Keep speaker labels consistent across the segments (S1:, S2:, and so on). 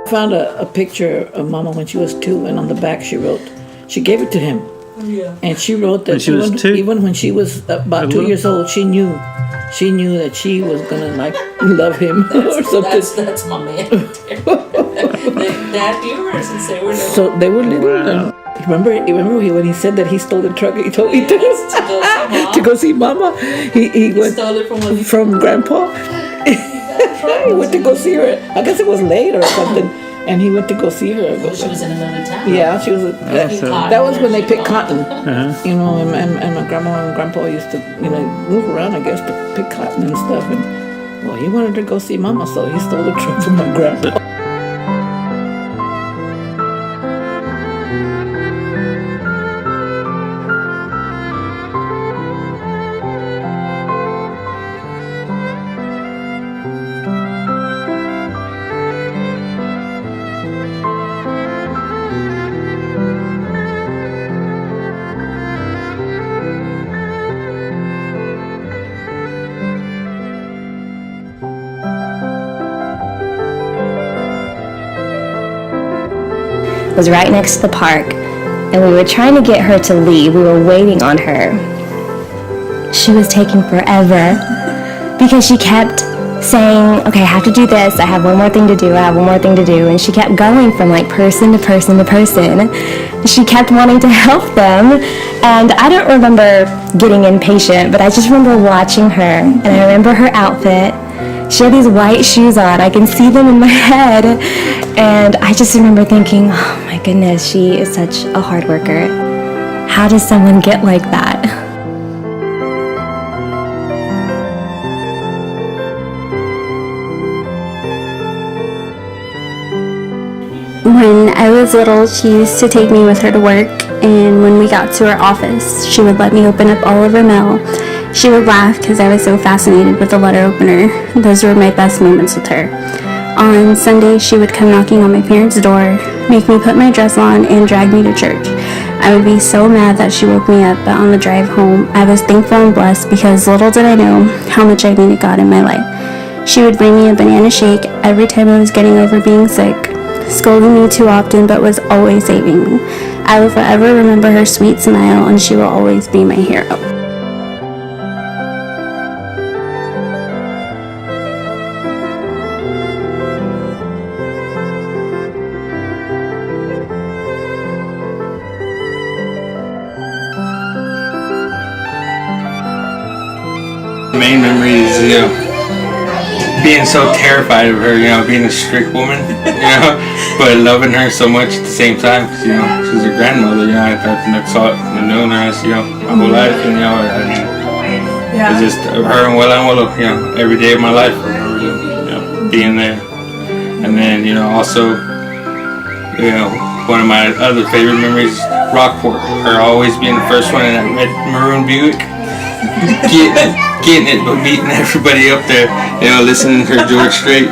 S1: Found a picture of Mama when she was 2, and on the back she wrote, she gave it to him.
S2: Yeah.
S1: And she wrote that even when she was about 2 years old, she knew that she was gonna like love him or something.
S2: That's my man. That humor since they were little.
S1: So they were little. Wow. Remember when he said that he stole the truck? He told me to go see Mama. He
S2: stole it
S1: from Grandpa. He went to go see her. I guess it was late or something. And he went to go see her.
S2: She was in another town.
S1: Yeah, she was. That was when they picked cotton. You know, and my grandma and grandpa used to, move around, I guess, to pick cotton and stuff. And well, he wanted to go see Mama, so he stole the truck from my grandpa.
S3: Was right next to the park, and we were trying to get her to leave. We were waiting on her. She was taking forever because she kept saying, okay, I have to do this, I have one more thing to do, and she kept going from like person to person to person. She kept wanting to help them, and I don't remember getting impatient, but I just remember watching her, and I remember her outfit. She had these white shoes on. I can see them in my head. And I just remember thinking, oh my goodness, she is such a hard worker. How does someone get like that?
S4: When I was little, she used to take me with her to work. And when we got to her office, she would let me open up all of her mail. She would laugh because I was so fascinated with the letter opener. Those were my best moments with her. On Sunday, she would come knocking on my parents' door, make me put my dress on, and drag me to church. I would be so mad that she woke me up, but on the drive home, I was thankful and blessed because little did I know how much I needed God in my life. She would bring me a banana shake every time I was getting over being sick, scolding me too often, but was always saving me. I will forever remember her sweet smile, and she will always be my hero.
S5: Main memory is, being so terrified of her, being a strict woman, but loving her so much at the same time, because, she's her grandmother, I've known her as, my whole life, it's just her and Wella, every day of my life, I remember, being there. And then, also, one of my other favorite memories is Rockport, her always being the first one in that red maroon Buick, getting it, but beating everybody up there, listening to her George Strait,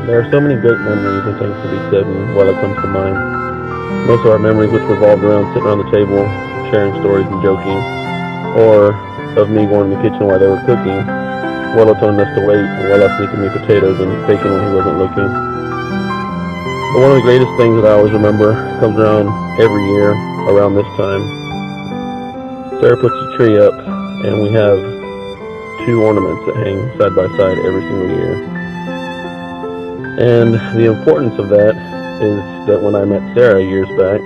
S6: There are so many great memories and things to be said while it comes to mind. Most of our memories which revolved around sitting around the table, sharing stories and joking, or of me going in the kitchen while they were cooking, Willow telling us to wait, and Willow sneaking me potatoes and bacon when he wasn't looking. But one of the greatest things that I always remember comes around every year around this time. Sarah puts the tree up, and we have 2 ornaments that hang side by side every single year. And the importance of that is that when I met Sarah years back,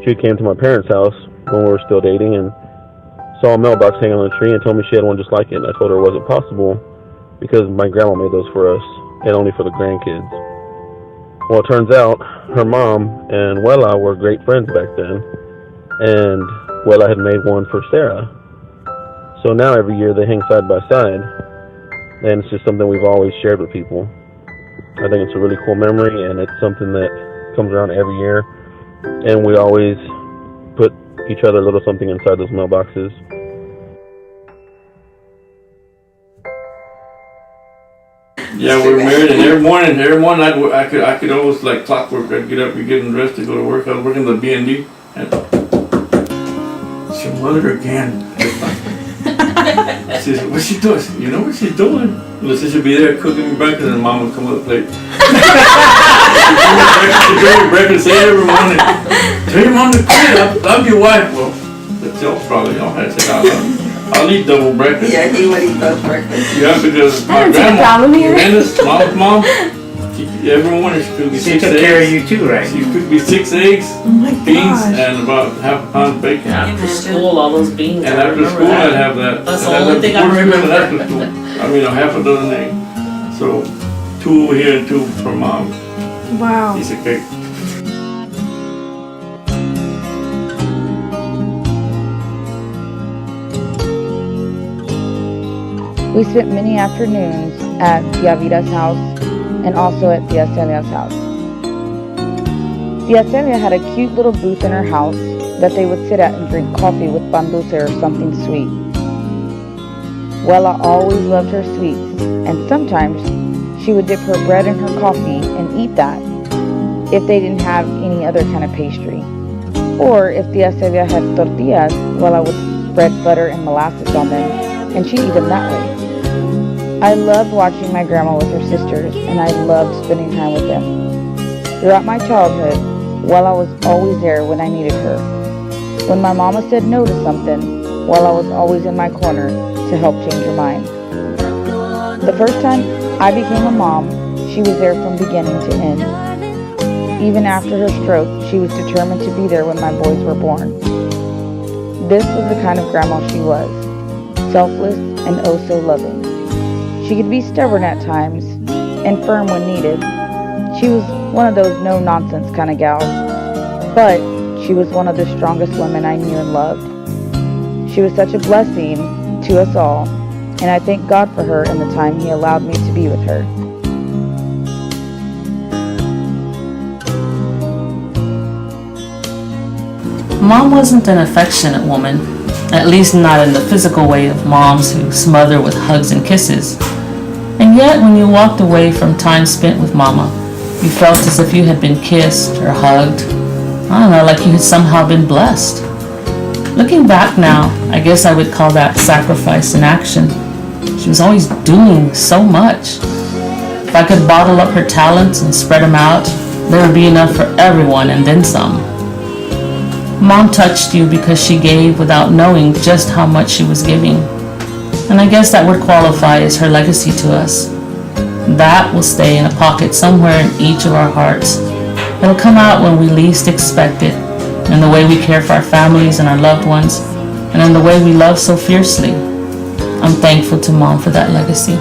S6: she came to my parents' house when we were still dating and saw a mailbox hanging on the tree and told me she had one just like it. And I told her it wasn't possible because my grandma made those for us and only for the grandkids. Well, it turns out her mom and Wella were great friends back then, and Wella had made one for Sarah. So now every year they hang side by side, and it's just something we've always shared with people. I think it's a really cool memory, and it's something that comes around every year, and we always put each other a little something inside those mailboxes.
S5: Yeah, we're married, and every morning I could always like clockwork. I'd get up, be getting dressed to go to work. I was working the B&D, and it's your mother again. She said, "What's she doing?" I said, "You know what she's doing?" Listen, she'll be there cooking me breakfast, and Mom would come with a plate. She'd bring me breakfast, say it every morning. Tell your mom to cook it. I love your wife. Well, that's y'all probably y'all had to say I'll eat double breakfast.
S7: Yeah, he would eat both breakfast.
S5: Yeah, because my grandma, Jimenez, mom's mom, every morning she cooked me
S8: She
S5: 6
S8: took care of
S5: eggs.
S8: you too, right?
S5: She cooked me 6 eggs, beans, and about half a pound of bacon.
S2: After school, all those beans.
S5: And
S2: I
S5: after
S2: remember
S5: school,
S2: that.
S5: I'd have that.
S2: That's
S5: I'd
S2: the
S5: have
S2: only
S5: that
S2: thing I
S5: before she went
S2: remember.
S5: after school. I mean, a half a dozen eggs. So 2 over here and 2 from Mom.
S9: Wow.
S5: Piece of cake.
S10: We spent many afternoons at Tia Vida's house and also at Tia Celia's house. Tia Celia had a cute little booth in her house that they would sit at and drink coffee with pan dulce or something sweet. Well, I always loved her sweets, and sometimes she would dip her bread in her coffee and eat that if they didn't have any other kind of pastry. Or if Tia Celia had tortillas, well, I would spread butter and molasses on them, and she'd eat them that way. I loved watching my grandma with her sisters, and I loved spending time with them. Throughout my childhood, well, I was always there when I needed her. When my mama said no to something, well, I was always in my corner to help change her mind. The first time I became a mom, she was there from beginning to end. Even after her stroke, she was determined to be there when my boys were born. This was the kind of grandma she was, selfless and oh so loving. She could be stubborn at times and firm when needed. She was one of those no-nonsense kind of gals, but she was one of the strongest women I knew and loved. She was such a blessing to us all, and I thank God for her and the time He allowed me to be with her.
S2: Mom wasn't an affectionate woman, at least not in the physical way of moms who smother with hugs and kisses. And yet, when you walked away from time spent with Mama, you felt as if you had been kissed or hugged. I don't know, like you had somehow been blessed. Looking back now, I guess I would call that sacrifice in action. She was always doing so much. If I could bottle up her talents and spread them out, there would be enough for everyone and then some. Mom touched you because she gave without knowing just how much she was giving. And I guess that would qualify as her legacy to us. That will stay in a pocket somewhere in each of our hearts. It'll come out when we least expect it, in the way we care for our families and our loved ones, and in the way we love so fiercely. I'm thankful to Mom for that legacy.